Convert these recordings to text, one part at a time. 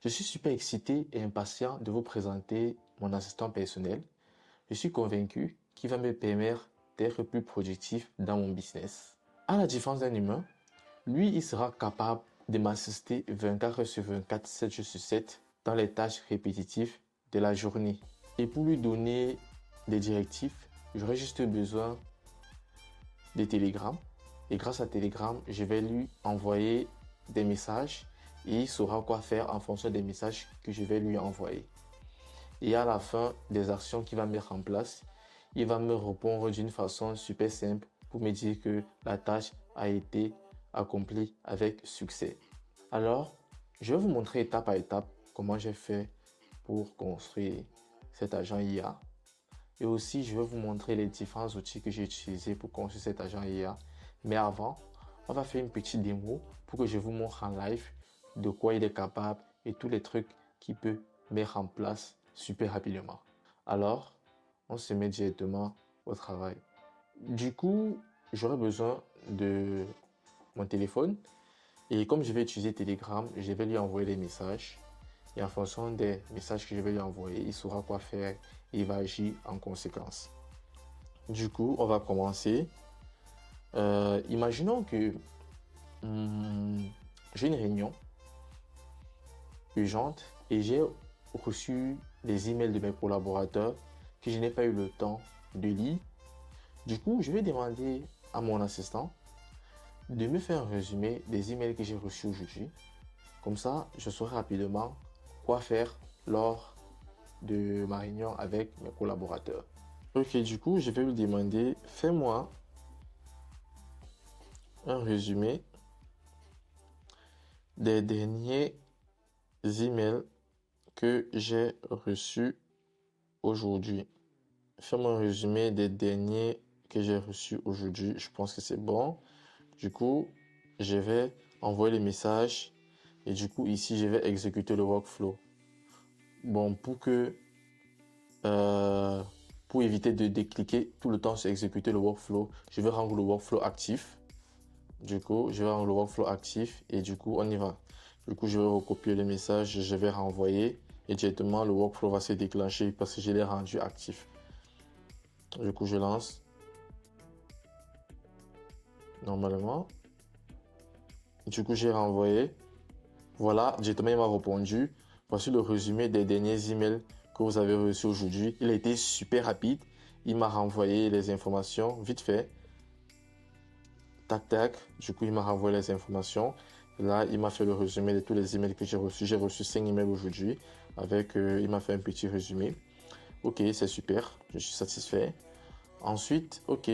Je suis super excité et impatient de vous présenter mon assistant personnel. Je suis convaincu qu'il va me permettre d'être plus productif dans mon business. À la différence d'un humain, lui, il sera capable de m'assister 24 heures sur 24, 7 jours sur 7 dans les tâches répétitives de la journée. Et pour lui donner des directives, j'aurai juste besoin de Telegram. Et grâce à Telegram, je vais lui envoyer des messages et il saura quoi faire en fonction des messages que je vais lui envoyer. Et à la fin des actions qu'il va mettre en place, il va me répondre d'une façon super simple pour me dire que la tâche a été accomplie avec succès. Alors, je vais vous montrer étape par étape comment j'ai fait pour construire cet agent IA. Et aussi, je vais vous montrer les différents outils que j'ai utilisés pour construire cet agent IA. Mais avant, on va faire une petite démo pour que je vous montre en live de quoi il est capable et tous les trucs qu'il peut mettre en place super rapidement. Alors, on se met directement au travail. Du coup, j'aurai besoin de mon téléphone et comme je vais utiliser Telegram, je vais lui envoyer des messages. Et en fonction des messages que je vais lui envoyer, il saura quoi faire et il va agir en conséquence. Du coup, on va commencer. Imaginons que j'ai une réunion urgente et j'ai reçu des emails de mes collaborateurs que je n'ai pas eu le temps de lire. Du coup, je vais demander à mon assistant de me faire un résumé des emails que j'ai reçus aujourd'hui. Comme ça, je saurai rapidement quoi faire lors de ma réunion avec mes collaborateurs. Ok, du coup, je vais lui demander, fais-moi un résumé des derniers emails que j'ai reçus aujourd'hui. Fais-moi un résumé des derniers que j'ai reçus aujourd'hui. Je pense que c'est bon. Du coup, je vais envoyer les messages et du coup, ici, je vais exécuter le workflow. Bon, pour éviter de décliquer tout le temps sur exécuter le workflow, je vais rendre le workflow actif. Du coup, je vais rendre le workflow actif et du coup, on y va. Du coup, je vais recopier le message, je vais renvoyer et directement le workflow va se déclencher parce que je l'ai rendu actif. Du coup, je lance. Normalement. Du coup, j'ai renvoyé. Voilà, directement, il m'a répondu. Voici le résumé des derniers emails que vous avez reçus aujourd'hui. Il a été super rapide. Il m'a renvoyé les informations vite fait. Tac, tac. Du coup, il m'a renvoyé les informations. Là, il m'a fait le résumé de tous les emails que j'ai reçus. J'ai reçu 5 emails aujourd'hui. Il m'a fait un petit résumé. Ok, c'est super. Je suis satisfait. Ensuite, ok,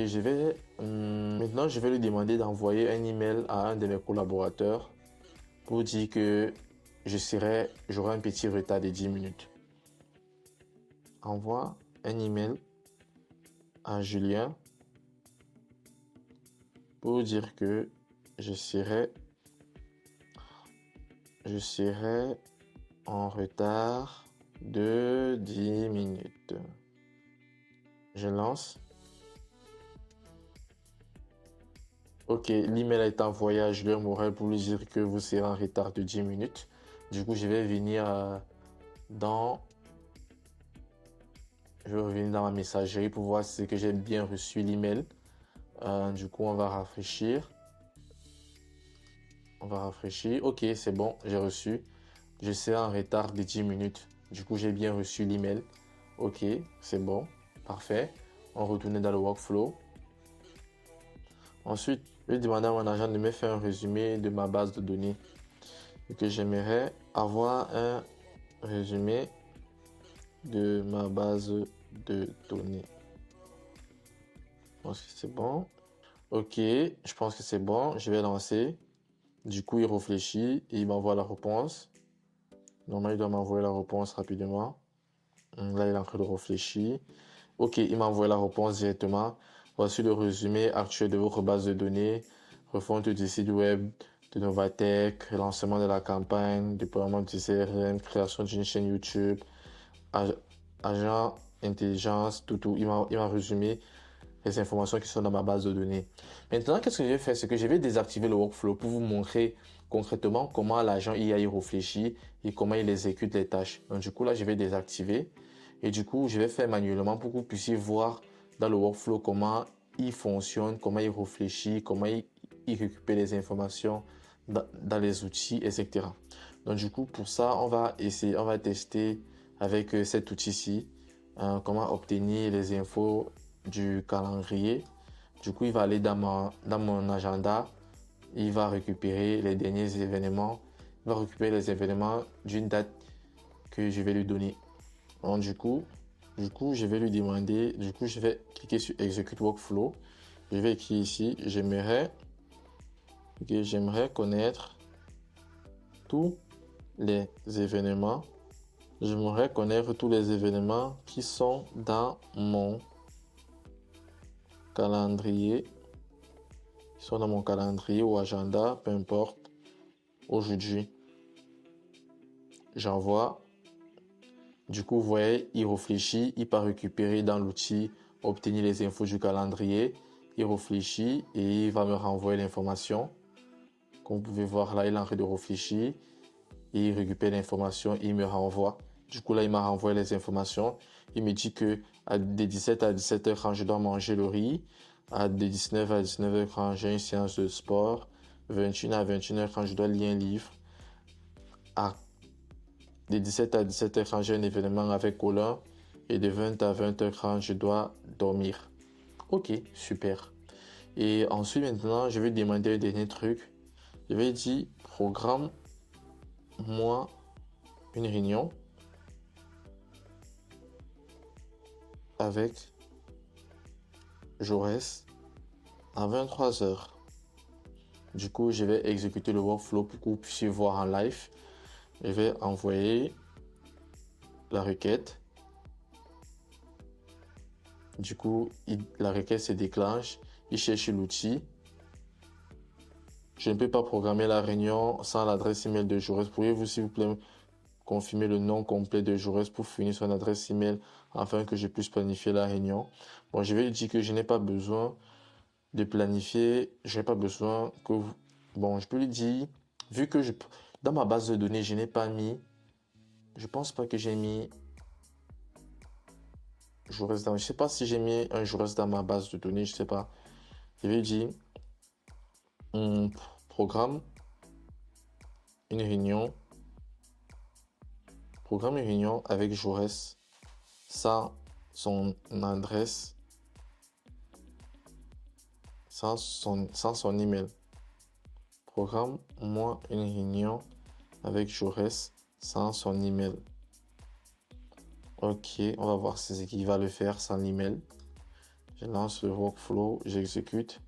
maintenant, je vais lui demander d'envoyer un email à un de mes collaborateurs pour dire que j'aurai un petit retard de 10 minutes. Envoie un email à Julien pour dire que je serai en retard de 10 minutes. Je lance. Ok, l'email a été envoyé à Julien Morel pour lui dire que vous serez en retard de 10 minutes. Du coup, je vais revenir dans ma messagerie pour voir si c'est que j'ai bien reçu l'email. Du coup, on va rafraîchir. Ok, c'est bon, j'ai reçu. Je serai en retard de 10 minutes. Du coup, j'ai bien reçu l'email. Ok, c'est bon. Parfait. On retourne dans le workflow. Ensuite, je vais demander à mon agent de me faire un résumé de ma base de données. Et que j'aimerais avoir un résumé de ma base de données. Je pense que c'est bon. Ok, je pense que c'est bon. Je vais lancer. Du coup, il réfléchit et il m'envoie la réponse. Normalement, il doit m'envoyer la réponse rapidement. Là, il est en train de réfléchir. Ok, il m'a envoyé la réponse directement. Voici le résumé actuel de votre base de données. Refonte du site web de Novatech, lancement de la campagne, déploiement du CRM, création d'une chaîne YouTube, agent intelligence, tout. Il m'a résumé les informations qui sont dans ma base de données. Maintenant, qu'est-ce que je vais faire? C'est que je vais désactiver le workflow pour vous montrer concrètement comment l'agent IA y réfléchit et comment il exécute les tâches. Donc du coup, là, je vais désactiver et du coup, je vais faire manuellement pour que vous puissiez voir dans le workflow comment il fonctionne, comment il réfléchit, comment il récupère les informations dans les outils, etc. Donc du coup, pour ça, on va tester avec cet outil-ci, comment obtenir les infos du calendrier. Du coup, il va aller dans mon agenda, il va récupérer les derniers événements, il va récupérer les événements d'une date que je vais lui donner. Donc du coup, je vais lui demander, je vais cliquer sur Execute Workflow. Je vais écrire ici, j'aimerais connaître tous les événements. J'aimerais connaître tous les événements qui sont dans mon calendrier. Qui sont dans mon calendrier ou agenda, peu importe. Aujourd'hui, j'envoie. Du coup, vous voyez, il réfléchit, il peut récupérer dans l'outil, obtenir les infos du calendrier. Il réfléchit et il va me renvoyer l'information. Comme vous pouvez voir là, il est en train de réfléchir. Il récupère l'information, il me renvoie. Du coup, là, il m'a renvoyé les informations. Il me dit que de 17 à 17h, quand je dois manger le riz, de 19 à 19h, quand j'ai une séance de sport, 21 à 21h, quand je dois lire un livre, de 17 à 17h, quand j'ai un événement avec Colin, et de 20 à 20h, quand je dois dormir. Ok, super. Et ensuite, maintenant, je vais demander un dernier truc. Je vais dire, programme-moi une réunion avec Jaurès à 23h. Du coup, je vais exécuter le workflow pour que vous puissiez voir en live. Je vais envoyer la requête. Du coup, la requête se déclenche. Il cherche l'outil. Je ne peux pas programmer la réunion sans l'adresse email de Jaurès. Pourriez-vous, s'il vous plaît, confirmer le nom complet de Jaurès pour finir son adresse email afin que je puisse planifier la réunion? Bon, je vais lui dire que je n'ai pas besoin de planifier. Je n'ai pas besoin que vous... Bon, je peux lui dire, vu que dans ma base de données, je n'ai pas mis... Je pense pas que j'ai mis Jaurès dans... Je sais pas si j'ai mis un Jaurès dans ma base de données, je sais pas. Je vais dire, on programme une réunion. Programme une réunion avec Jaurès sans son adresse, sans son email. Programme-moi une réunion avec Jaurès sans son email. Ok, on va voir si c'est qui va le faire sans l'email. Je lance le workflow, j'exécute.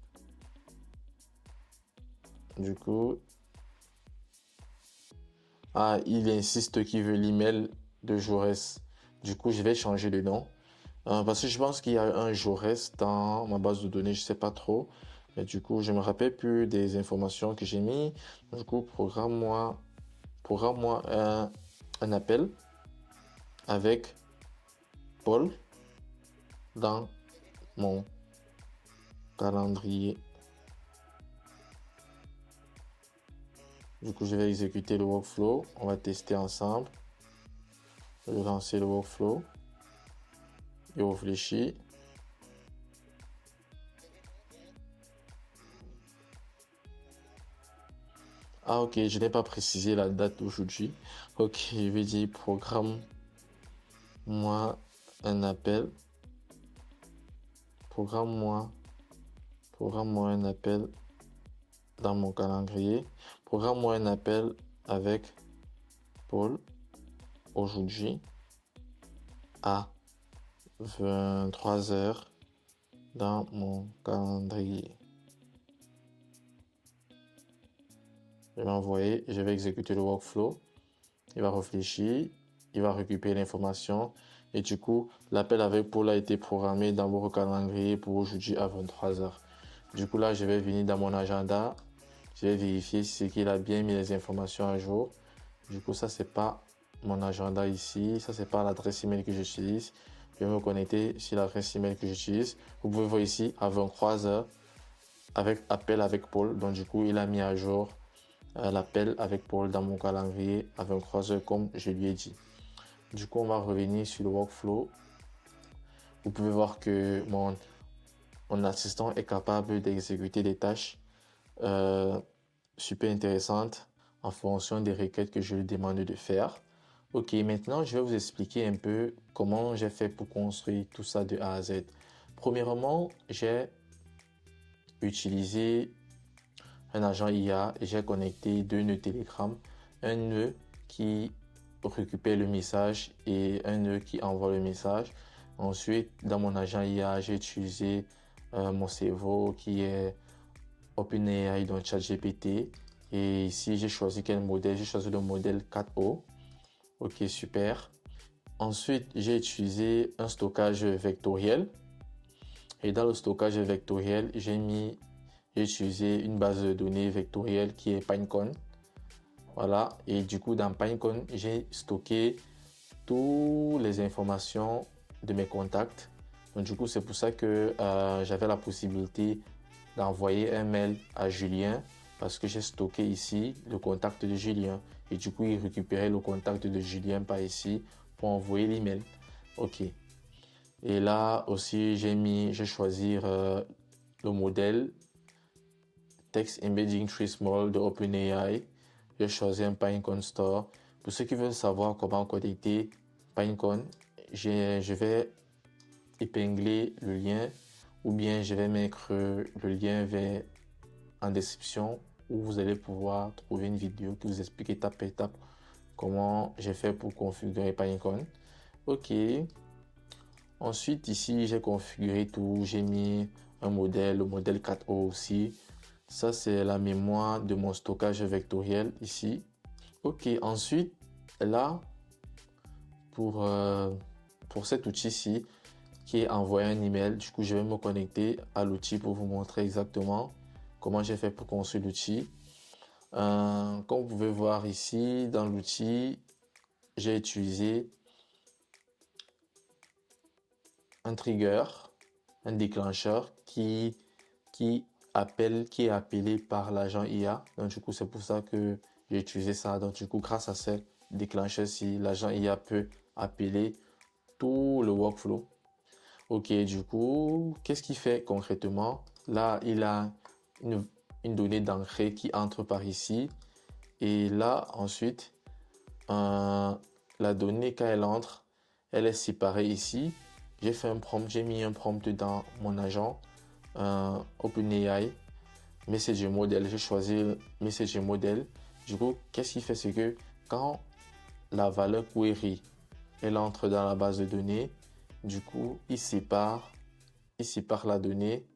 Du coup, il insiste qu'il veut l'email de Jaurès. Du coup, je vais changer le nom. Parce que je pense qu'il y a un Jaurès dans ma base de données, je sais pas trop. Mais du coup, je me rappelle plus des informations que j'ai mis. Du coup, programme-moi un appel avec Paul dans mon calendrier. Du coup, je vais exécuter le workflow. On va tester ensemble. Je vais lancer le workflow. Il réfléchit. Ah ok, je n'ai pas précisé la date d'aujourd'hui. Ok, je vais dire programme-moi un appel. Programme-moi un appel dans mon calendrier. Programme-moi un appel avec Paul aujourd'hui à 23h dans mon calendrier. Je vais envoyer, je vais exécuter le workflow. Il va réfléchir, il va récupérer l'information et du coup, l'appel avec Paul a été programmé dans votre calendrier pour aujourd'hui à 23h. Du coup, là, je vais venir dans mon agenda. Je vais vérifier si c'est qu'il a bien mis les informations à jour. Du coup, ça, c'est pas mon agenda ici. Ça, c'est pas l'adresse email que j'utilise. Je vais me connecter sur l'adresse email que j'utilise. Vous pouvez voir ici à 23h avec appel avec Paul. Donc du coup, il a mis à jour l'appel avec Paul dans mon calendrier à 23h comme je lui ai dit. Du coup, on va revenir sur le workflow. Vous pouvez voir que mon assistant est capable d'exécuter des tâches super intéressantes en fonction des requêtes que je lui demande de faire. Ok, maintenant je vais vous expliquer un peu comment j'ai fait pour construire tout ça de A à Z. Premièrement, j'ai utilisé un agent IA et j'ai connecté deux nœuds Telegram, un nœud qui récupère le message et un nœud qui envoie le message. Ensuite, dans mon agent IA, j'ai utilisé mon cerveau qui est OpenAI dans ChatGPT. Et ici, j'ai choisi quel modèle? J'ai choisi le modèle 4O. Ok, super. Ensuite, j'ai utilisé un stockage vectoriel. Et dans le stockage vectoriel, j'ai utilisé une base de données vectorielle qui est Pinecone. Voilà. Et du coup, dans Pinecone, j'ai stocké toutes les informations de mes contacts. Donc du coup, c'est pour ça que j'avais la possibilité d'envoyer un mail à Julien parce que j'ai stocké ici le contact de Julien. Et du coup, il récupérait le contact de Julien par ici pour envoyer l'email. Ok. Et là aussi, j'ai choisi le modèle Text Embedding Tree Small de OpenAI. J'ai choisi un Pinecone Store. Pour ceux qui veulent savoir comment connecter Pinecone, je vais épingler le lien ou bien je vais mettre le lien en description où vous allez pouvoir trouver une vidéo qui vous explique étape par étape comment j'ai fait pour configurer Pinecone. Ok. Ensuite, ici, j'ai configuré tout. J'ai mis un modèle, le modèle 4O aussi. Ça, c'est la mémoire de mon stockage vectoriel ici. Ok. Ensuite, là, pour cet outil-ci, qui est envoyer un email. Du coup, je vais me connecter à l'outil pour vous montrer exactement comment j'ai fait pour construire l'outil. Comme vous pouvez voir ici, dans l'outil, j'ai utilisé un trigger, un déclencheur qui est appelé par l'agent IA. Donc, du coup, c'est pour ça que j'ai utilisé ça. Donc, du coup, grâce à ce déclencheur-ci, l'agent IA peut appeler tout le workflow. Ok, du coup, qu'est-ce qu'il fait concrètement? Là, il a une donnée d'entrée qui entre par ici. Et là, ensuite, la donnée, quand elle entre, elle est séparée ici. J'ai fait un prompt, j'ai mis un prompt dans mon agent OpenAI, Message Model. J'ai choisi Message Model. Du coup, qu'est-ce qu'il fait? C'est que quand la valeur query, elle entre dans la base de données, du coup, il sépare la donnée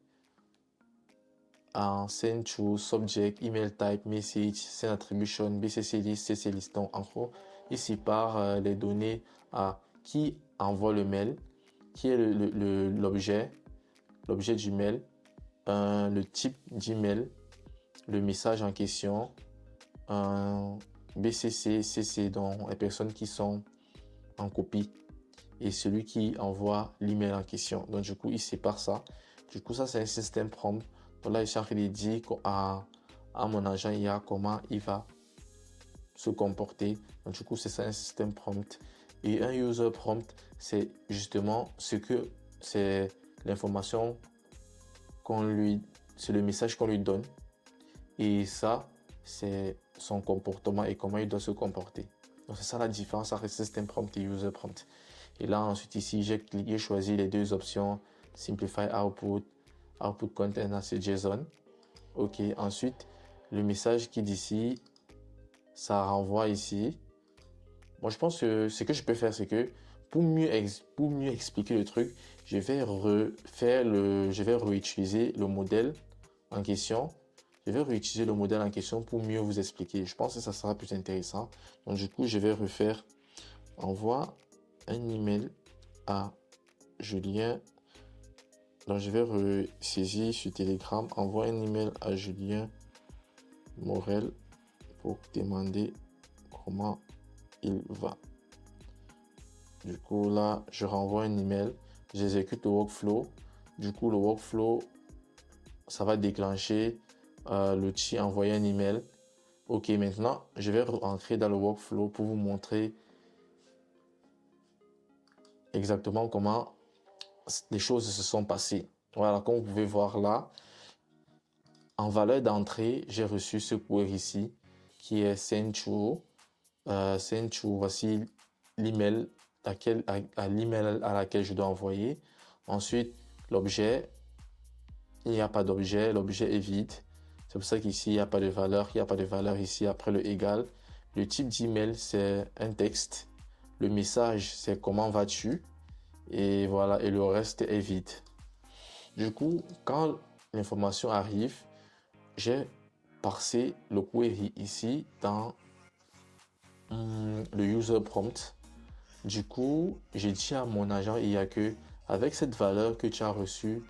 en send to, subject, email type, message, send attribution, BCC list, CC list. Donc, en gros, il sépare les données à qui envoie le mail, qui est l'objet du mail, le type d'email, le message en question, BCC, CC, donc les personnes qui sont en copie et celui qui envoie l'email en question. Donc, du coup, il sépare ça. Du coup, ça, c'est un système prompt. Donc là, je suis en train de dire à mon agent IA comment il va se comporter. Donc, du coup, c'est ça un système prompt. Et un user prompt, c'est justement c'est l'information c'est le message qu'on lui donne. Et ça, c'est son comportement et comment il doit se comporter. Donc, c'est ça la différence entre système prompt et user prompt. Et là, ensuite, ici, j'ai choisi les deux options Simplify Output, Output Content as JSON. Ok, ensuite, le message qui d'ici, ça renvoie ici. Moi, je pense que ce que je peux faire, c'est que pour mieux expliquer le truc, je vais réutiliser le modèle en question. Je vais réutiliser le modèle en question pour mieux vous expliquer. Je pense que ça sera plus intéressant. Donc, du coup, je vais refaire envoie un email à Julien. Donc, je vais ressaisir sur Telegram. Envoie un email à Julien Morel pour demander comment il va. Du coup, là, je renvoie un email. J'exécute le workflow. Du coup, le workflow, ça va déclencher l'outil envoyer un email. Ok, maintenant, je vais rentrer dans le workflow pour vous montrer exactement comment les choses se sont passées. Voilà, comme vous pouvez voir là, en valeur d'entrée, j'ai reçu ce courrier ici qui est send to. Voici l'email à l'email à laquelle je dois envoyer. Ensuite, l'objet, il n'y a pas d'objet, l'objet est vide. C'est pour ça qu'ici, il n'y a pas de valeur. Il n'y a pas de valeur ici après le égal. Le type d'email, c'est un texte. Le message, c'est comment vas-tu? Et voilà, et le reste est vide. Du coup, quand l'information arrive, j'ai parsé le query ici dans le user prompt. Du coup, j'ai dit à mon agent IA que avec cette valeur que tu as reçue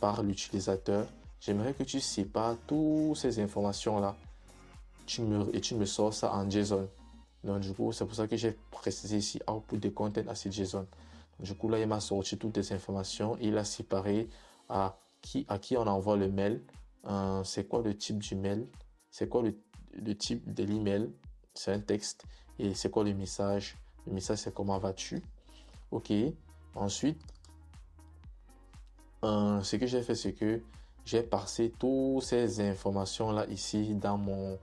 par l'utilisateur, j'aimerais que tu sépares toutes ces informations-là et tu me sors ça en JSON. Donc, du coup, c'est pour ça que j'ai précisé ici output de content as JSON. Du coup, là, il m'a sorti toutes les informations. Il a séparé à qui on envoie le mail, c'est quoi le type du mail, c'est quoi le type de l'email, c'est un texte, et c'est quoi le message. Le message, c'est comment vas-tu. Ok. Ensuite, ce que j'ai fait, c'est que j'ai parsé toutes ces informations-là ici dans mon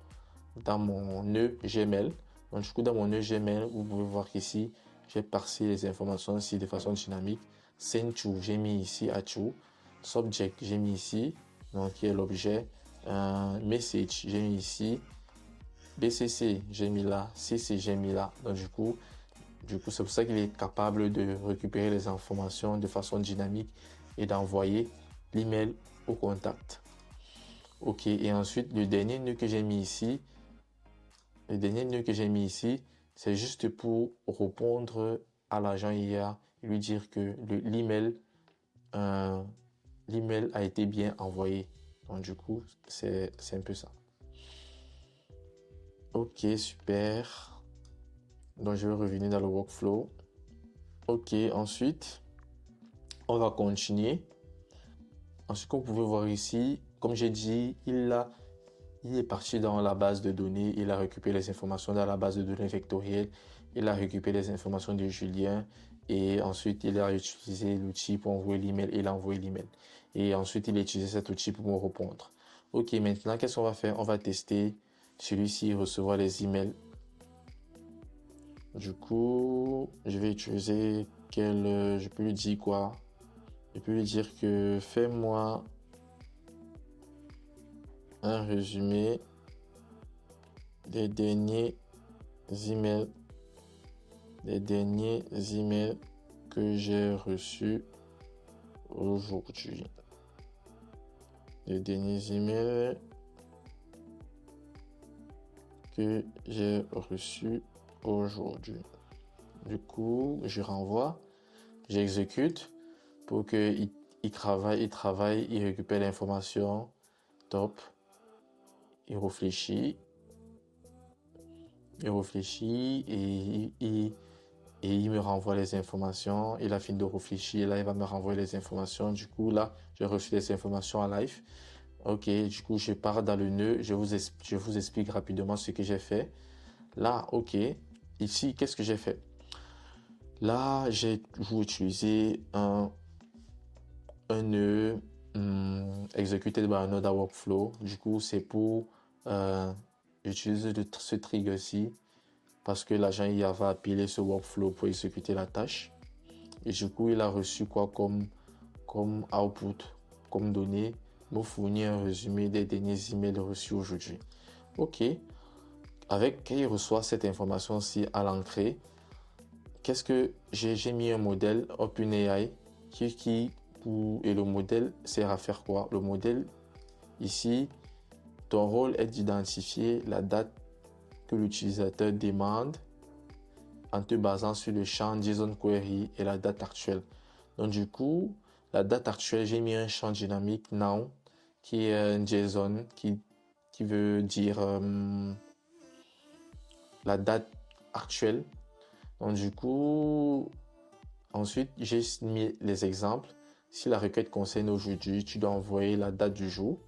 nœud Gmail. Donc, du coup, dans mon nœud Gmail, vous pouvez voir qu'ici, j'ai parsé les informations ici de façon dynamique. Send to, j'ai mis ici à to. Subject, j'ai mis ici, donc qui est l'objet. Message, j'ai mis ici. BCC, j'ai mis là. CC, j'ai mis là. Donc, du coup, c'est pour ça qu'il est capable de récupérer les informations de façon dynamique et d'envoyer l'email au contact. Ok, et ensuite, le dernier nœud que j'ai mis ici, c'est juste pour répondre à l'agent IA et lui dire que l'email a été bien envoyé. Donc, du coup, c'est un peu ça. Ok, super. Donc, je vais revenir dans le workflow. Ok, ensuite, on va continuer. Ensuite, comme vous pouvez voir ici, comme j'ai dit, il est parti dans la base de données, il a récupéré les informations dans la base de données vectorielle, il a récupéré les informations de Julien et ensuite il a utilisé l'outil pour envoyer l'email, il a envoyé l'email. Et ensuite, il a utilisé cet outil pour me répondre. Ok, maintenant, qu'est-ce qu'on va faire? On va tester celui-ci recevoir les emails. Du coup, je vais utiliser je peux lui dire quoi? Je peux lui dire que fais-moi un résumé des derniers emails que j'ai reçus aujourd'hui. Les derniers emails que j'ai reçus aujourd'hui. Du coup, je renvoie, j'exécute pour qu'il travaille, il récupère l'information. Top. Il réfléchit et il me renvoie les informations. Il a fini de réfléchir. Là, il va me renvoyer les informations. Du coup, là, j'ai reçu les informations en live. Ok, du coup, je pars dans le nœud. Je vous explique rapidement ce que j'ai fait. Là, ok. Ici, qu'est-ce que j'ai fait? Là, j'ai utilisé un nœud exécuté par un node à workflow. Du coup, c'est pour utiliser ce trigger-ci parce que l'agent IA va appeler ce workflow pour exécuter la tâche. Et du coup, il a reçu quoi comme output, comme donnée, me fournir un résumé des derniers emails reçus aujourd'hui. Ok. Quand il reçoit cette information-ci à l'entrée, qu'est-ce que j'ai mis un modèle OpenAI et le modèle sert à faire quoi? Le modèle ici, ton rôle est d'identifier la date que l'utilisateur demande en te basant sur le champ JSON Query et la date actuelle. Donc du coup, la date actuelle, j'ai mis un champ dynamique now qui est un JSON qui veut dire la date actuel. Donc du coup, ensuite, j'ai mis les exemples. Si la requête concerne aujourd'hui, tu dois envoyer la date du jour.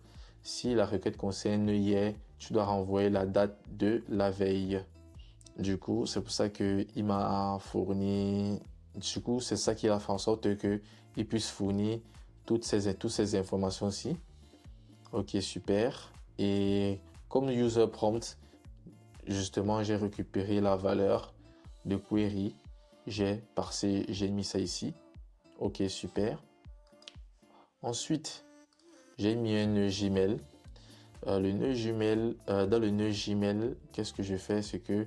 Si la requête concerne hier, tu dois renvoyer la date de la veille. Du coup, c'est pour ça qu'il m'a fourni. Du coup, c'est ça qui a fait en sorte qu'il puisse fournir toutes ces informations-ci. Ok, super. Et comme user prompt, justement, j'ai récupéré la valeur de query. J'ai mis ça ici. Ok, super. Ensuite, j'ai mis un nœud Gmail. Le nœud Gmail, dans le nœud Gmail, qu'est-ce que je fais? C'est que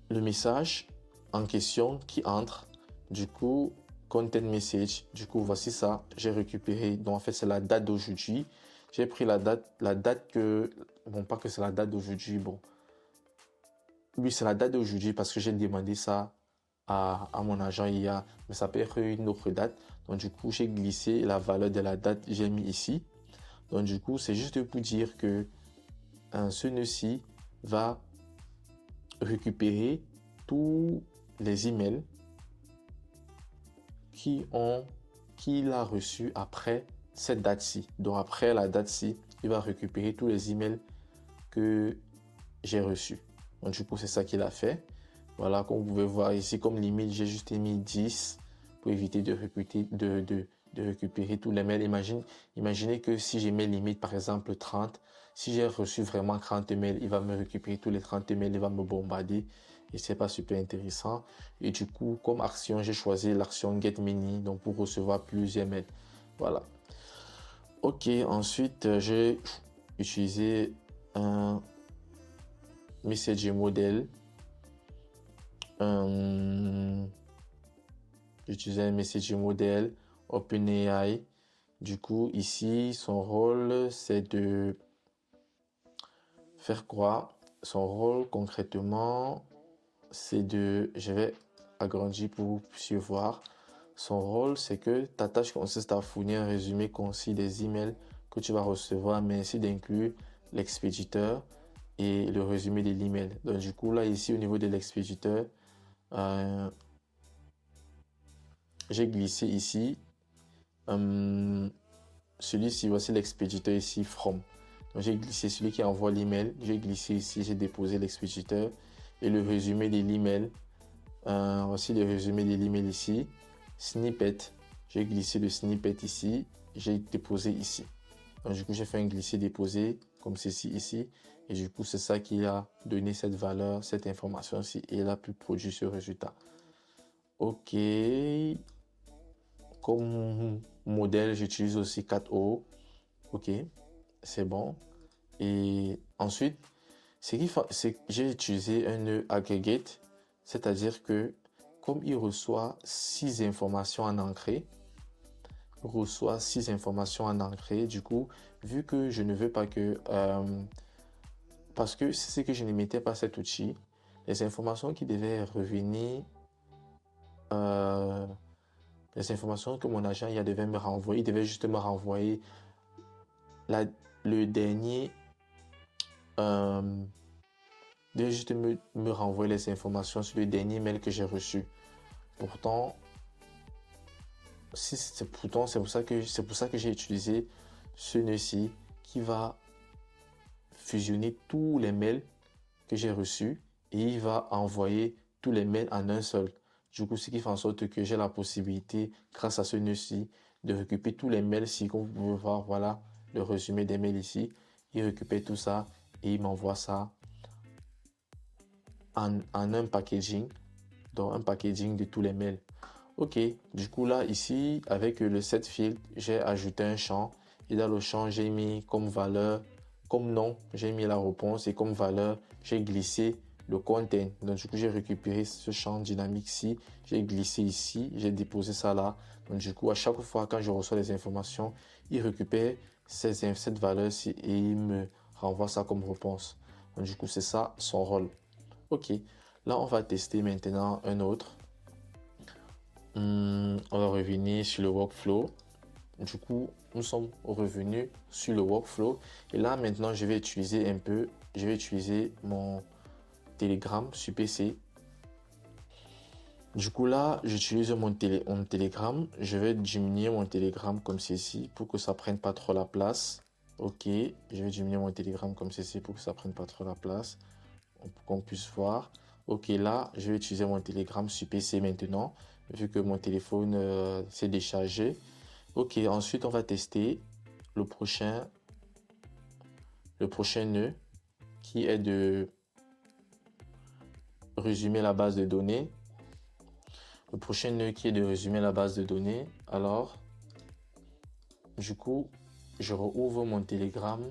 le message en question qui entre, du coup, content message, du coup, voici ça, j'ai récupéré. Donc, en fait, c'est la date d'aujourd'hui. J'ai pris la date que, bon, pas que c'est la date d'aujourd'hui, bon. Oui, c'est la date d'aujourd'hui parce que j'ai demandé ça à mon agent hier, mais ça peut être une autre date. Donc, du coup, j'ai glissé la valeur de la date, j'ai mis ici. Donc, du coup, c'est juste pour dire que ce nœud-ci va récupérer tous les emails qu'il a reçus après cette date-ci. Donc, après la date-ci, il va récupérer tous les emails que j'ai reçus. Donc, du coup, c'est ça qu'il a fait. Voilà, comme vous pouvez voir ici, comme limite, j'ai juste mis 10 pour éviter de récupérer tous les mails. Imaginez que si j'ai mes limites, par exemple 30, si j'ai reçu vraiment 30 mails, il va me récupérer tous les 30 mails, il va me bombarder et c'est pas super intéressant. Et du coup, comme action, j'ai choisi l'action Get Many, donc pour recevoir plusieurs mails. Voilà. Ok, ensuite, j'ai utilisé un message model. J'utilisais un message model OpenAI. Du coup, ici, son rôle, c'est de faire quoi? Son rôle, concrètement, c'est de... Je vais agrandir pour que vous puissiez voir. Son rôle, c'est que ta tâche consiste à fournir un résumé concis des emails que tu vas recevoir, mais ainsi d'inclure l'expéditeur et le résumé de l'email. Donc, du coup, là, ici, au niveau de l'expéditeur, j'ai glissé ici. Celui-ci, voici l'expéditeur ici, from. Donc, j'ai glissé celui qui envoie l'email. J'ai glissé ici, j'ai déposé l'expéditeur et le résumé de l'email. Voici le résumé de l'email ici. Snippet. J'ai glissé le snippet ici. J'ai déposé ici. Donc, du coup, j'ai fait un glisser-déposer comme ceci ici. Et du coup, c'est ça qui a donné cette valeur, cette information-ci. Et il a pu produire ce résultat. Ok. Comme modèle, j'utilise aussi 4O. Ok, c'est bon. Et ensuite, c'est que j'ai utilisé un nœud aggregate, c'est-à-dire que comme il reçoit 6 informations en entrée, du coup, vu que je ne veux pas que... parce que c'est ce que je ne mettais pas cet outil, les informations qui devaient revenir... les informations que mon agent devait me renvoyer, il devait juste me renvoyer le dernier, devait juste me renvoyer les informations sur le dernier mail que j'ai reçu. Pourtant, c'est pour ça que j'ai utilisé ce nœud-ci qui va fusionner tous les mails que j'ai reçus et il va envoyer tous les mails en un seul. Du coup, ce qui fait en sorte que j'ai la possibilité, grâce à ce nœud-ci, de récupérer tous les mails ici. Comme vous pouvez voir, voilà le résumé des mails ici. Il récupère tout ça et il m'envoie ça en un packaging. Donc, un packaging de tous les mails. Ok, du coup là, ici, avec le set field, j'ai ajouté un champ. Et dans le champ, j'ai mis comme valeur, comme nom, j'ai mis la réponse et comme valeur, j'ai glissé le content. Donc du coup, j'ai récupéré ce champ dynamique-ci, j'ai glissé ici, j'ai déposé ça là. Donc du coup, à chaque fois quand je reçois les informations, il récupère cette valeur-ci et il me renvoie ça comme réponse. Donc du coup, c'est ça son rôle. Ok, là, on va tester maintenant un autre. On va revenir sur le workflow. Du coup, nous sommes revenus sur le workflow. Et là, maintenant, je vais utiliser un peu je vais utiliser mon Telegram sur PC. Du coup là, j'utilise mon Telegram. Je vais diminuer mon Telegram comme ceci pour que ça prenne pas trop la place. Ok, je vais diminuer mon Telegram comme ceci pour que ça prenne pas trop la place. Pour qu'on puisse voir. Ok, là, je vais utiliser mon Telegram sur PC maintenant, vu que mon téléphone s'est déchargé. Ok, ensuite, on va tester le prochain nœud qui est de résumer la base de données. Le prochain nœud qui est de résumer la base de données. Alors, du coup, je rouvre mon Telegram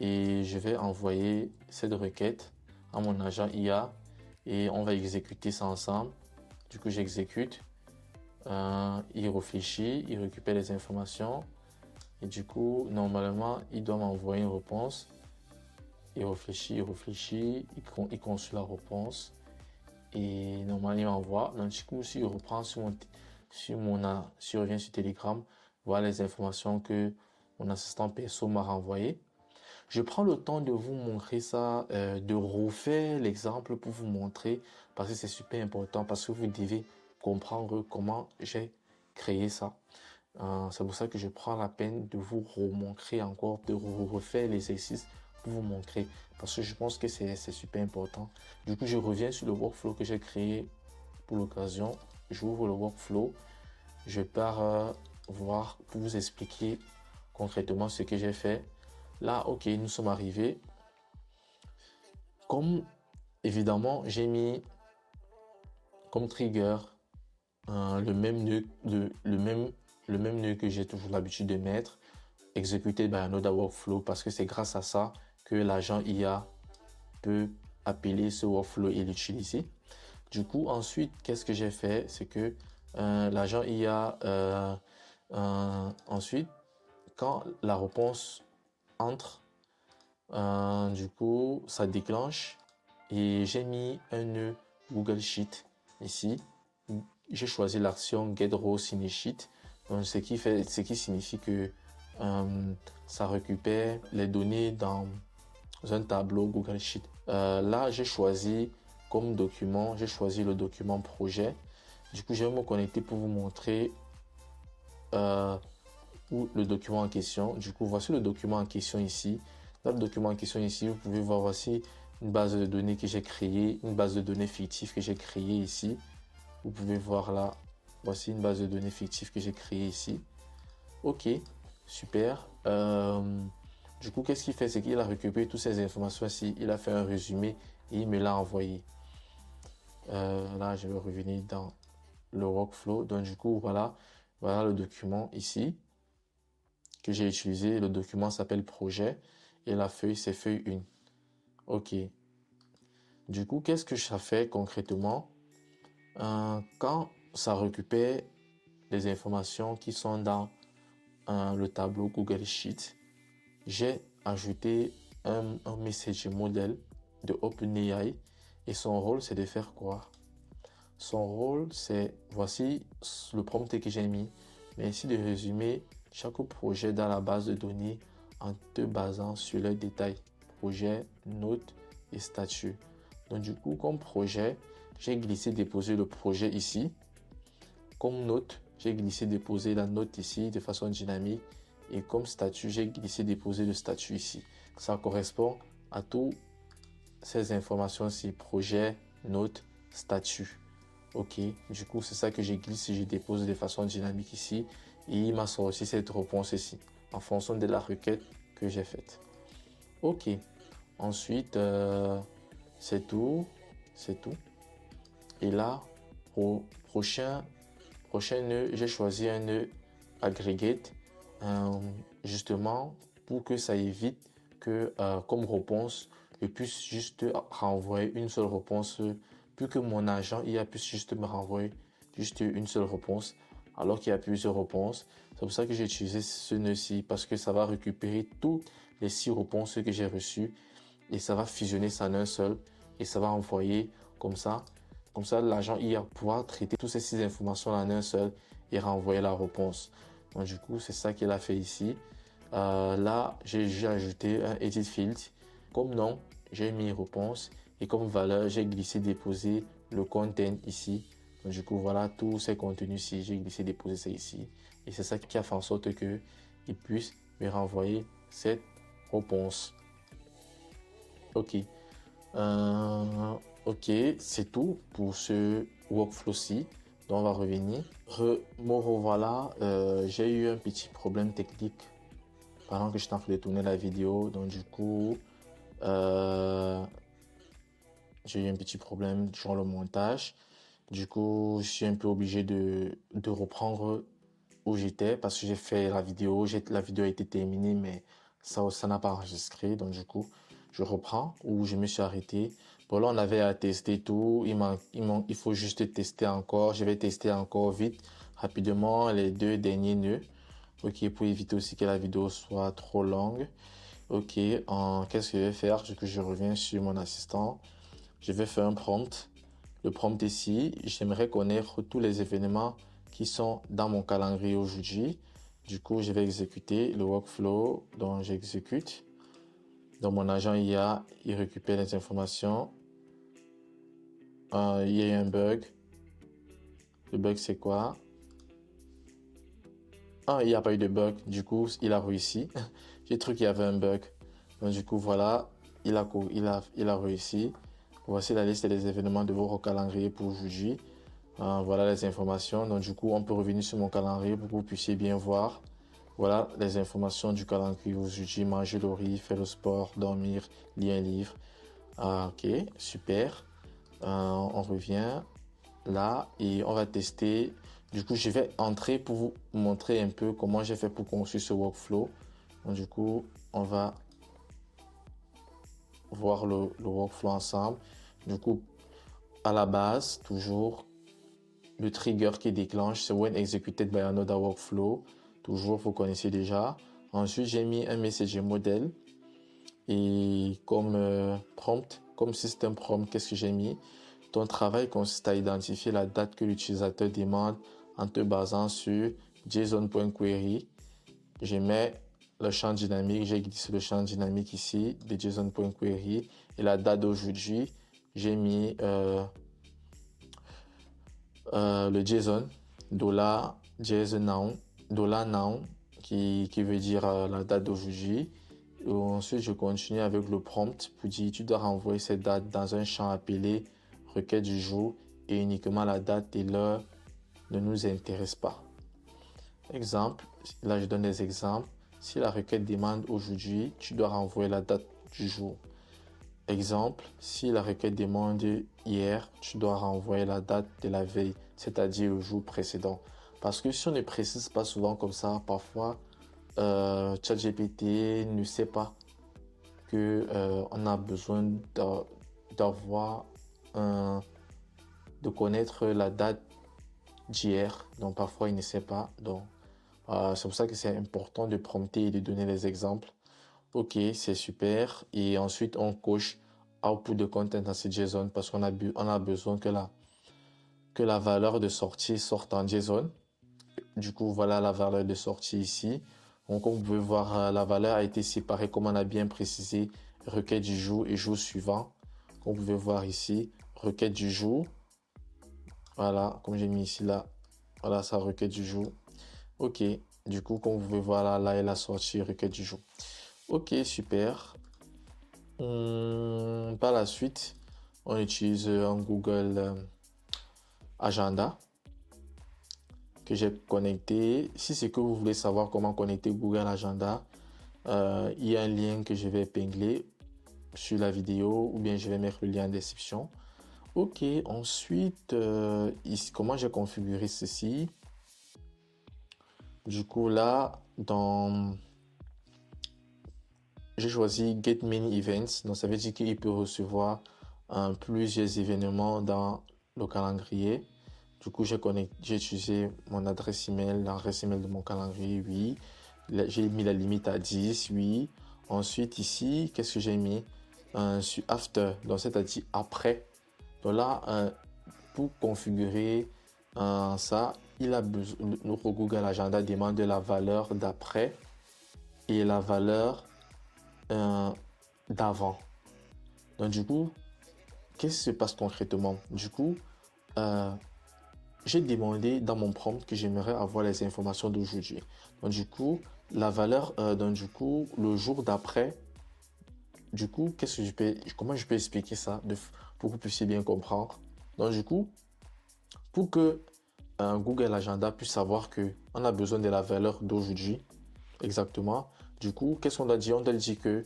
et je vais envoyer cette requête à mon agent IA et on va exécuter ça ensemble. Du coup, j'exécute. Il réfléchit, il récupère les informations et du coup, normalement, il doit m'envoyer une réponse. Il réfléchit, il consulte la réponse et normalement, il m'envoie. Donc, du coup, si je reprends si je reviens sur Telegram, voilà les informations que mon assistant perso m'a renvoyées. Je prends le temps de vous montrer ça, de refaire l'exemple pour vous montrer parce que c'est super important parce que vous devez comprendre comment j'ai créé ça. C'est pour ça que je prends la peine de vous remontrer encore, de refaire l'exercice pour vous montrer parce que je pense que c'est super important. Du coup, je reviens sur le workflow que j'ai créé pour l'occasion. J'ouvre le workflow. Je pars voir pour vous expliquer concrètement ce que j'ai fait. Là, ok, nous sommes arrivés. Comme évidemment, j'ai mis comme trigger le même nœud que j'ai toujours l'habitude de mettre, exécuté by another workflow, parce que c'est grâce à ça que l'agent IA peut appeler ce workflow et l'utiliser. Du coup, ensuite, qu'est-ce que j'ai fait? C'est que l'agent IA, ensuite, quand la réponse entre, du coup, ça déclenche et j'ai mis un nœud Google Sheet ici. J'ai choisi l'action Get Raw in Sheet, donc ce qui signifie que ça récupère les données dans un tableau Google Sheet. Là, j'ai choisi comme document, j'ai choisi le document projet. Du coup, je vais me connecter pour vous montrer le document en question. Du coup, voici le document en question ici. Dans le document en question ici, vous pouvez voir voici une base de données que j'ai créée, une base de données fictive que j'ai créée ici. Vous pouvez voir là, voici une base de données fictive que j'ai créée ici. Ok, super. Du coup, qu'est-ce qu'il fait? C'est qu'il a récupéré toutes ces informations ici. Il a fait un résumé et il me l'a envoyé. Là, je vais revenir dans le workflow. Donc, du coup, voilà le document ici que j'ai utilisé. Le document s'appelle projet et la feuille, c'est feuille 1. Ok. Du coup, qu'est-ce que ça fait concrètement? Quand ça récupère les informations qui sont dans le tableau Google Sheet, j'ai ajouté un message model de OpenAI et son rôle, c'est de faire quoi? Son rôle, c'est, voici le prompt que j'ai mis. Merci de résumer chaque projet dans la base de données en te basant sur les détails, projet, notes et statut. Donc du coup, comme projet, j'ai glissé déposé le projet ici. Comme note, j'ai glissé déposé la note ici de façon dynamique. Et comme statut, j'ai glissé déposé le statut ici. Ça correspond à toutes ces informations ici, projet, note, statut. Ok, du coup, c'est ça que j'ai glissé, je dépose de façon dynamique ici. Et il m'a sorti cette réponse ici, en fonction de la requête que j'ai faite. Ok, ensuite, c'est tout. Et là, au prochain nœud, j'ai choisi un nœud aggregate, justement pour que ça évite que, comme réponse, je puisse juste renvoyer une seule réponse, plus que mon agent IA puisse juste me renvoyer juste une seule réponse, alors qu'il y a plusieurs réponses. C'est pour ça que j'ai utilisé ce nœud-ci, parce que ça va récupérer toutes les 6 réponses que j'ai reçues et ça va fusionner ça en un seul et ça va envoyer comme ça. Comme ça, l'agent IA pourra traiter toutes ces 6 informations en un seul et renvoyer la réponse. Donc du coup, c'est ça qu'il a fait ici. Là, j'ai ajouté un edit field comme nom. j'ai mis réponse et comme valeur, j'ai glissé déposer le content ici. Donc, du coup, voilà tous ces contenus-ci, j'ai glissé déposer ça ici. Et c'est ça qui a fait en sorte que il puisse me renvoyer cette réponse. Ok. Ok, c'est tout pour ce workflow-ci. Donc, on va revenir. Me revoilà. J'ai eu un petit problème technique pendant que j'étais en train de tourner la vidéo. Donc, du coup, j'ai eu un petit problème durant le montage. Du coup, je suis un peu obligé de reprendre où j'étais parce que j'ai fait la vidéo. La vidéo a été terminée, mais ça n'a pas enregistré. Donc, du coup, je reprends où je me suis arrêté. Bon, là, on avait à tester tout. Il faut juste tester encore. Je vais tester encore vite, rapidement, les 2 derniers nœuds. Ok, pour éviter aussi que la vidéo soit trop longue. Ok, qu'est-ce que je vais faire? Du coup, je reviens sur mon assistant. Je vais faire un prompt. Le prompt ici, j'aimerais connaître tous les événements qui sont dans mon calendrier aujourd'hui. Du coup, je vais exécuter le workflow dont j'exécute. Dans mon agent IA, il récupère les informations. Il y a eu un bug. Le bug, c'est quoi? Ah, il n'y a pas eu de bug. Du coup, il a réussi. J'ai cru qu'il y avait un bug. Donc, du coup, voilà, il a réussi. Voici la liste des événements de votre calendrier pour aujourd'hui. Voilà les informations. Donc, du coup, on peut revenir sur mon calendrier pour que vous puissiez bien voir. Voilà les informations du calendrier aujourd'hui. Manger le riz, faire le sport, dormir, lire un livre. Ok, super. On revient là et on va tester. Du coup, je vais entrer pour vous montrer un peu comment j'ai fait pour construire ce workflow. Donc, du coup, on va voir le workflow ensemble. Du coup, à la base, toujours, le trigger qui déclenche, c'est when executed by another workflow. Toujours, vous connaissez déjà. Ensuite, j'ai mis un messager modèle. Et comme prompt, comme système prompt, qu'est-ce que j'ai mis? Ton travail consiste à identifier la date que l'utilisateur demande en te basant sur JSON.query. Je mets le champ dynamique, j'ai glissé le champ dynamique ici de JSON.query et la date d'aujourd'hui, j'ai mis le JSON, $now, qui veut dire la date d'aujourd'hui. Ensuite, je continue avec le prompt pour dire tu dois renvoyer cette date dans un champ appelé requête du jour et uniquement la date et l'heure ne nous intéresse pas. Exemple, là je donne des exemples. Si la requête demande aujourd'hui, tu dois renvoyer la date du jour. Exemple, si la requête demande hier, tu dois renvoyer la date de la veille, c'est-à-dire le jour précédent. Parce que si on ne précise pas souvent comme ça, parfois, ChatGPT ne sait pas que on a besoin d'avoir de connaître la date d'hier. Donc parfois il ne sait pas. Donc c'est pour ça que c'est important de prompter et de donner les exemples. Ok, c'est super. Et ensuite on coche output de content dans ce JSON parce qu'on a besoin que la valeur de sortie sorte en JSON. Du coup, voilà la valeur de sortie ici. Donc, comme vous pouvez voir, la valeur a été séparée comme on a bien précisé, requête du jour et jour suivant. Comme vous pouvez voir ici, requête du jour. Voilà, comme j'ai mis ici là, voilà sa requête du jour. Ok, du coup, comme vous pouvez voir là est la sortie requête du jour. Ok, super. Par la suite, on utilise un Google Agenda que j'ai connecté. Si c'est que vous voulez savoir comment connecter Google Agenda, il y a un lien que je vais épingler sur la vidéo ou bien je vais mettre le lien en description. Ok, ensuite, ici, comment j'ai configuré ceci? Du coup, là, j'ai choisi Get Many Events. Donc, ça veut dire qu'il peut recevoir plusieurs événements dans le calendrier. Du coup, j'ai utilisé mon adresse email, l'adresse email de mon calendrier, oui. J'ai mis la limite à 10, oui. Ensuite, ici, qu'est-ce que j'ai mis? Sur After, donc c'est-à-dire après. Donc là, pour configurer ça, notre Google Agenda demande la valeur d'après et la valeur d'avant. Donc du coup, qu'est-ce qui se passe concrètement? Du coup, euh, j'ai demandé dans mon prompt que j'aimerais avoir les informations d'aujourd'hui. Donc du coup, la valeur, donc du coup, le jour d'après, du coup, comment je peux expliquer ça pour que vous puissiez bien comprendre? Donc du coup, pour que un Google Agenda puisse savoir que on a besoin de la valeur d'aujourd'hui, exactement. Du coup, qu'est-ce qu'on doit dire? On doit dire que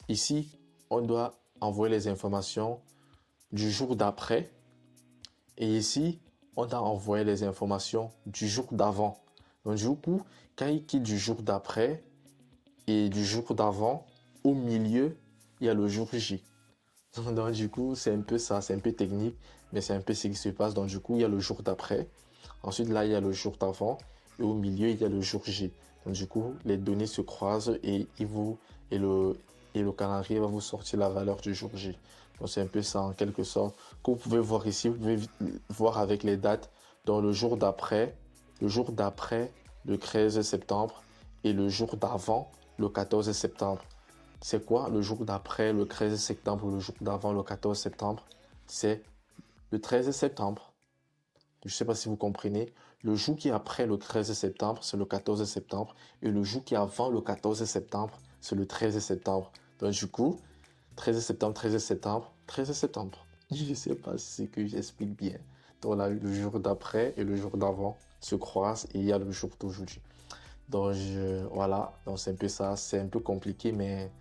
ici, on doit envoyer les informations du jour d'après. Et ici, on a envoyé les informations du jour d'avant. Donc du coup, quand il quitte du jour d'après et du jour d'avant, au milieu, il y a le jour J. Donc du coup, c'est un peu ça, c'est un peu technique, mais c'est un peu ce qui se passe. Donc du coup, il y a le jour d'après. Ensuite, là, il y a le jour d'avant. Et au milieu, il y a le jour J. Donc du coup, les données se croisent et le calendrier va vous sortir la valeur du jour J. Donc c'est un peu ça en quelque sorte. Que vous pouvez voir ici, vous pouvez voir avec les dates. Dans le jour d'après, le 13 septembre et le jour d'avant, le 14 septembre. C'est quoi le jour d'après le 13 septembre ou le jour d'avant le 14 septembre? C'est le 13 septembre. Je ne sais pas si vous comprenez. Le jour qui est après le 13 septembre, c'est le 14 septembre. Et le jour qui est avant le 14 septembre, c'est le 13 septembre. Donc du coup, 13 septembre, 13 septembre, 13 septembre. Je ne sais pas si c'est que j'explique bien. Donc là, le jour d'après et le jour d'avant se croisent et il y a le jour d'aujourd'hui. Donc voilà, donc c'est un peu ça. C'est un peu compliqué, mais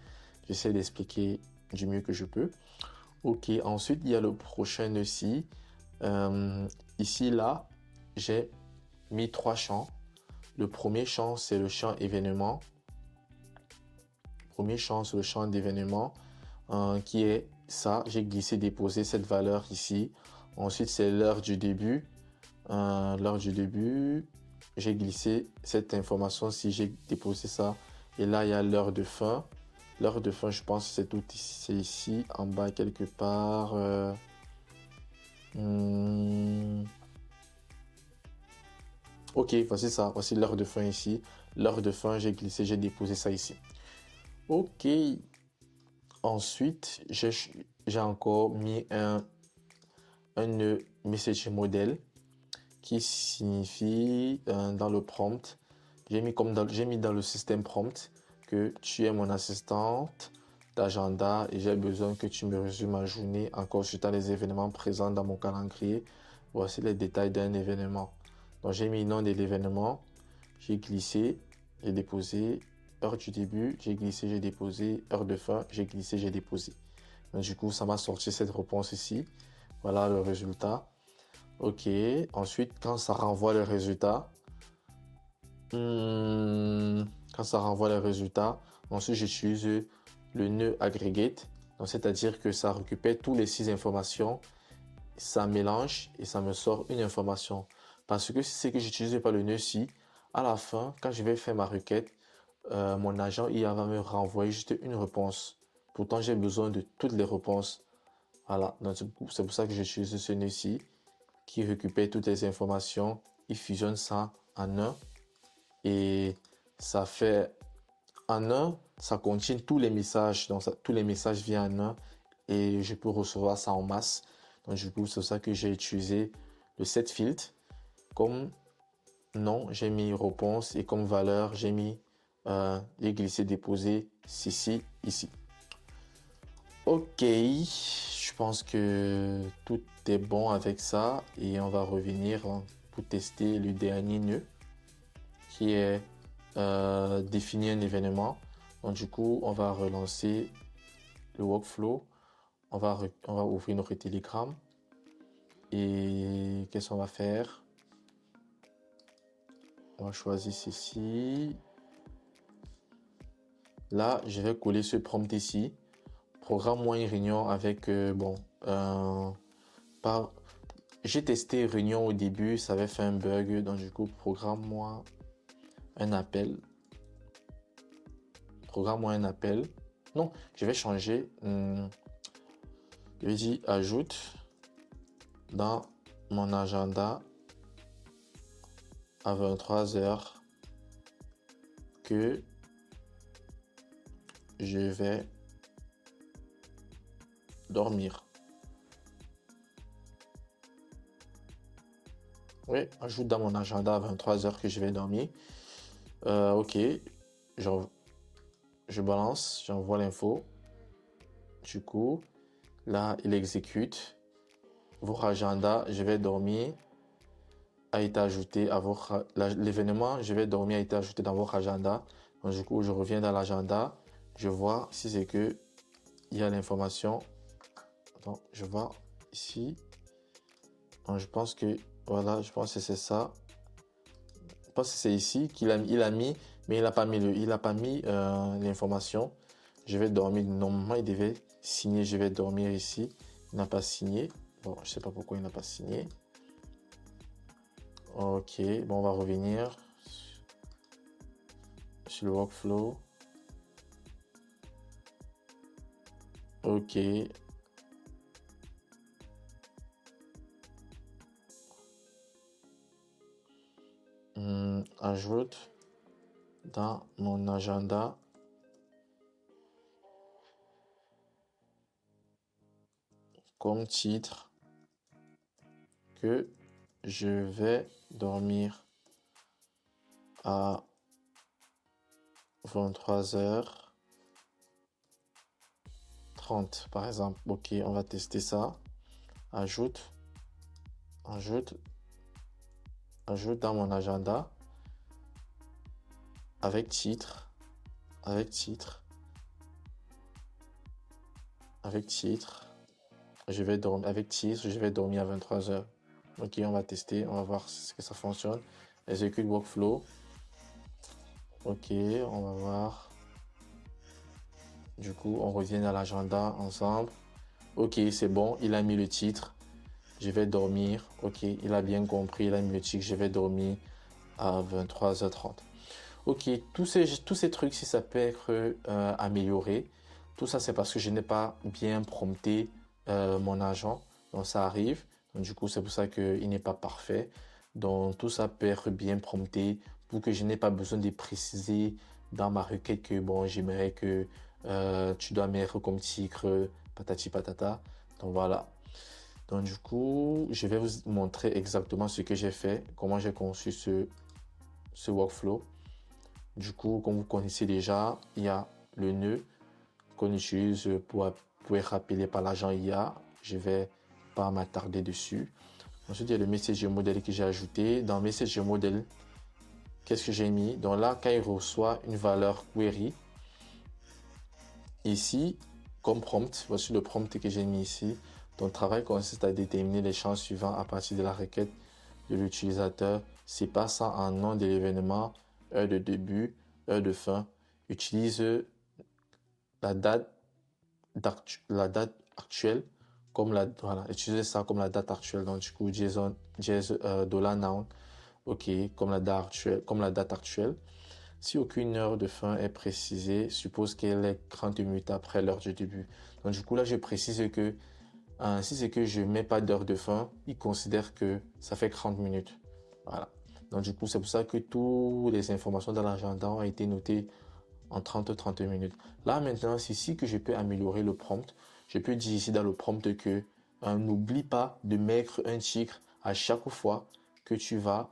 j'essaie d'expliquer du mieux que je peux. Ok, ensuite, il y a le prochain aussi. Euh, Ici, là, j'ai mis trois champs. Le premier champ, c'est le champ événement. Le premier champ, c'est le champ d'événement qui est ça. J'ai glissé, déposé cette valeur ici. Ensuite, c'est l'heure du début. L'heure du début, j'ai glissé cette information si j'ai déposé ça. Et là, il y a l'heure de fin. L'heure de fin, je pense que c'est tout ici, c'est ici, en bas quelque part. Hmm, Ok, voici ça. Voici l'heure de fin ici. L'heure de fin, j'ai glissé, j'ai déposé ça ici. Ok. Ensuite, j'ai encore mis un message model qui signifie dans le prompt. J'ai mis dans le système prompt que tu es mon assistante d'agenda et j'ai besoin que tu me résumes ma journée en consultant les événements présents dans mon calendrier. Voici les détails d'un événement. Donc j'ai mis le nom de l'événement, j'ai glissé, j'ai déposé, heure du début, j'ai glissé, j'ai déposé, heure de fin, j'ai glissé, j'ai déposé. Donc du coup, ça m'a sorti cette réponse ici. Voilà le résultat. Ok, ensuite, quand ça renvoie le résultat, quand ça renvoie le résultat, ensuite j'utilise le nœud aggregate. Donc c'est-à-dire que ça récupère toutes les 6 informations, ça mélange et ça me sort une information. Parce que si c'est que j'utilise pas le nœud ci, à la fin, quand je vais faire ma requête, mon agent IA va me renvoyer juste une réponse. Pourtant, j'ai besoin de toutes les réponses. Voilà, donc c'est pour ça que j'utilise ce nœud-ci qui récupère toutes les informations, il fusionne ça en un et ça fait en un, ça contient tous les messages, donc tous les messages viennent en un et je peux recevoir ça en masse. Donc du coup, c'est pour ça que j'ai utilisé le set filtre. Comme nom, j'ai mis réponse et comme valeur, j'ai mis les glissés déposés ici, ici. Ok, je pense que tout est bon avec ça et on va revenir pour tester le dernier nœud qui est définir un événement. Donc du coup, on va relancer le workflow. On va ouvrir notre Telegram et qu'est-ce qu'on va faire? On va choisir ceci. Là, je vais coller ce prompt ici. Programme-moi une réunion avec, par j'ai testé réunion au début, ça avait fait un bug, donc du coup, programme-moi un appel. Programme-moi un appel. Non, je vais changer. Je vais dire ajoute dans mon agenda à 23h que je vais dormir. Oui, ajoute dans mon agenda à 23 heures que je vais dormir. Ok, j'en- je balance, j'envoie l'info. Du coup, là, il exécute. Votre agenda, je vais dormir, a été ajouté à votre... L'événement, je vais dormir, a été ajouté dans votre agenda. Donc, du coup, je reviens dans l'agenda. Je vois si c'est que il y a l'information. Donc, je vois ici. Donc, je pense que, voilà, je pense que c'est ça. Je pense que c'est ici il a mis, mais il n'a pas mis l'information. Je vais dormir. Normalement, il devait signer. Je vais dormir ici. Il n'a pas signé. Bon, je sais pas pourquoi il n'a pas signé. Ok, bon, on va revenir sur le workflow. Ok. Ajoute dans mon agenda comme titre que je vais dormir à 23h30 par exemple. Ok, on va tester ça. Ajoute, ajoute, ajoute dans mon agenda avec titre, avec titre, avec titre. Je vais dormir avec titre, je vais dormir à 23h. Ok, on va tester, on va voir si ça fonctionne. Execute workflow. Ok, on va voir. Du coup, on revient à l'agenda ensemble. Ok, c'est bon, il a mis le titre. Je vais dormir. Ok, il a bien compris, il a mis le titre. Je vais dormir à 23h30. Ok, tous ces trucs, si ça peut être amélioré, tout ça, c'est parce que je n'ai pas bien prompté mon agent. Donc, ça arrive. Donc, du coup, c'est pour ça qu'il n'est pas parfait. Donc, tout ça peut être bien prompté pour que je n'ai pas besoin de préciser dans ma requête que, bon, j'aimerais que tu dois mettre comme titre patati patata. Donc, voilà. Donc, du coup, je vais vous montrer exactement ce que j'ai fait, comment j'ai conçu ce workflow. Du coup, comme vous connaissez déjà, il y a le nœud qu'on utilise pour être rappelé par l'agent IA. Je vais pas m'attarder dessus. Ensuite, il y a le message model que j'ai ajouté. Dans message model, qu'est-ce que j'ai mis? Donc là, quand il reçoit une valeur query, ici, comme prompt, voici le prompt que j'ai mis ici. Ton travail consiste à déterminer les champs suivants à partir de la requête de l'utilisateur. C'est passant en nom de l'événement, heure de début, heure de fin. Utilise la date, la date actuelle comme voilà, utiliser ça comme la date actuelle. Donc, du coup, JSON, $noun, OK, comme la date actuelle. Si aucune heure de fin est précisée, suppose qu'elle est 30 minutes après l'heure du début. Donc, du coup, là, je précise que si c'est que je mets pas d'heure de fin, il considère que ça fait 30 minutes. Voilà. Donc, du coup, c'est pour ça que toutes les informations dans l'agenda ont été notées en 30 minutes. Là, maintenant, c'est ici que je peux améliorer le prompt. Je peux dire ici dans le prompt que n'oublie pas de mettre un titre à chaque fois que tu vas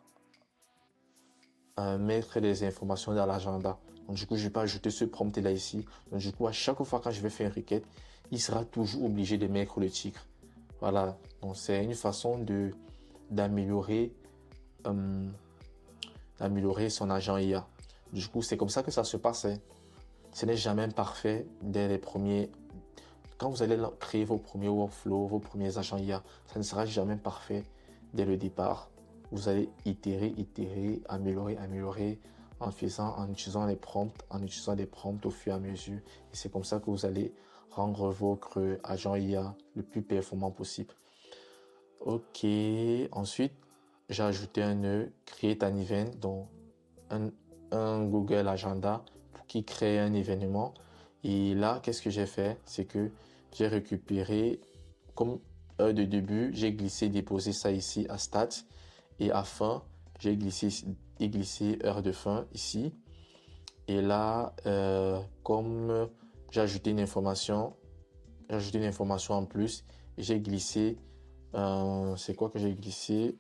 mettre les informations dans l'agenda. Donc, du coup, je peux ajouter ce prompt là ici. Donc, du coup, à chaque fois quand je vais faire une requête, il sera toujours obligé de mettre le titre. Voilà. Donc, c'est une façon d'améliorer son agent IA. Du coup, c'est comme ça que ça se passe. Ce n'est jamais parfait dès les premiers. Quand vous allez créer vos premiers workflows, vos premiers agents IA, ça ne sera jamais parfait dès le départ. Vous allez itérer, améliorer en utilisant les prompts, au fur et à mesure. Et c'est comme ça que vous allez rendre votre agent IA le plus performant possible. Ok, ensuite, j'ai ajouté un nœud, create an event, donc un Google Agenda pour qui crée un événement. Et là, qu'est-ce que j'ai fait? C'est que j'ai récupéré comme heure de début, j'ai déposé ça ici à stats et à fin, j'ai glissé heure de fin ici. Et là, comme j'ai ajouté une information, rajouté une information en plus et j'ai glissé. C'est quoi que j'ai glissé?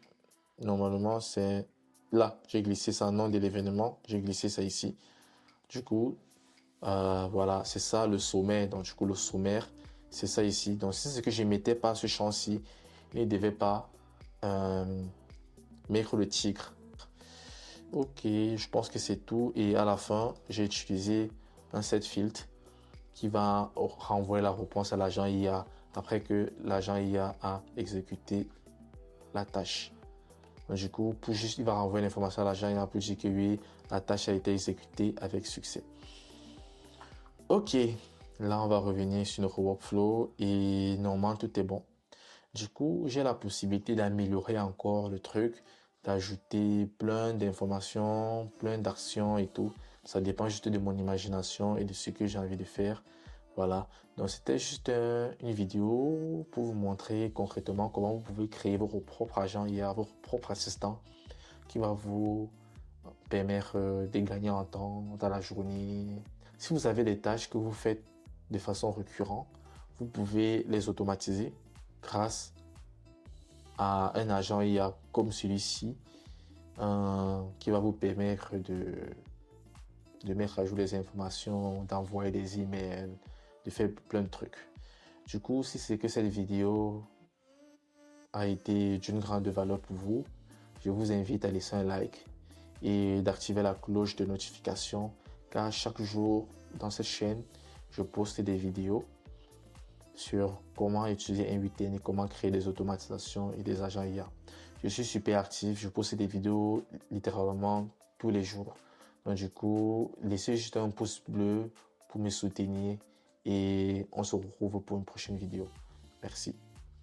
Normalement, c'est là. J'ai glissé ça, nom de l'événement. J'ai glissé ça ici. Du coup, voilà, c'est ça le sommaire. Donc, du coup, le sommaire, c'est ça ici. Donc, si c'est ce que je ne mettais pas ce champ-ci, il ne devait pas mettre le tigre. Ok, je pense que c'est tout. Et à la fin, j'ai utilisé un set filtre qui va renvoyer la réponse à l'agent IA après que l'agent IA a exécuté la tâche. Donc, du coup, pour juste, il va renvoyer l'information à l'agent IA pour dire que oui, la tâche a été exécutée avec succès. Ok, là, on va revenir sur notre workflow et normalement, tout est bon. Du coup, j'ai la possibilité d'améliorer encore le truc, d'ajouter plein d'informations, plein d'actions et tout. Ça dépend juste de mon imagination et de ce que j'ai envie de faire. Voilà. Donc, c'était juste une vidéo pour vous montrer concrètement comment vous pouvez créer votre propre agent IA, votre propre assistant qui va vous permettre de gagner en temps dans la journée. Si vous avez des tâches que vous faites de façon récurrente, vous pouvez les automatiser grâce à un agent IA comme celui-ci qui va vous permettre de mettre à jour les informations, d'envoyer des emails, de faire plein de trucs. Du coup, si c'est que cette vidéo a été d'une grande valeur pour vous, je vous invite à laisser un like et d'activer la cloche de notification car chaque jour dans cette chaîne, je poste des vidéos sur comment utiliser un 8N et comment créer des automatisations et des agents IA. Je suis super actif, je poste des vidéos littéralement tous les jours. Donc du coup, laissez juste un pouce bleu pour me soutenir et on se retrouve pour une prochaine vidéo. Merci.